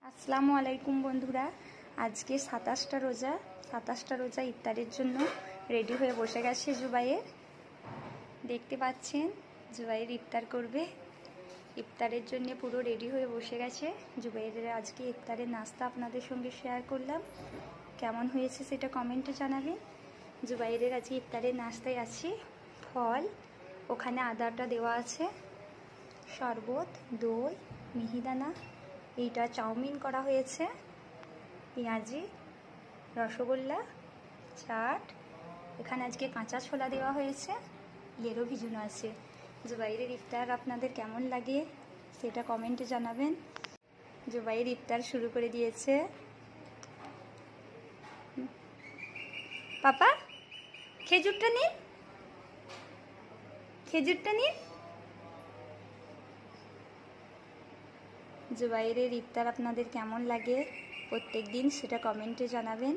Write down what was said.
আসসালামু আলাইকুম বন্ধুরা। আজকে 27টা রোজা ইফতারের জন্য রেডি হয়ে বসে গেছে জুবাইয়ের। দেখতে পাচ্ছেন জুবাইয়ের ইফতার করবে। ইফতারের জন্য পুরো রেডি হয়ে বসে গেছে। জুবাইয়ের আজকে ইফতারের নাস্তা আপনাদের সঙ্গে শেয়ার করলাম, কেমন হয়েছে সেটা কমেন্টে জানাবেন। জুবাইয়ের আজকে ইফতারের নাস্তায় আছে ফল, ওখানে আদাটা দেওয়া আছে, শরবত, দই, মিহিদানা, এইটা চাউমিন করা হয়েছে, পেঁয়াজি, রসগোল্লা, চাট, এখানে আজকে কাঁচা ছোলা দেওয়া হয়েছে, লেরো ভিজানো আছে। জুবাইরের ইফতার আপনাদের কেমন লাগে সেটা কমেন্টে জানাবেন। জুবাইর ইফতার শুরু করে দিয়েছে। পাপা খেজুরটা নিন, খেজুরটা নিন। জুবাইরের ইফতার আপনাদের কেমন লাগে প্রত্যেক দিন সেটা কমেন্টে জানাবেন।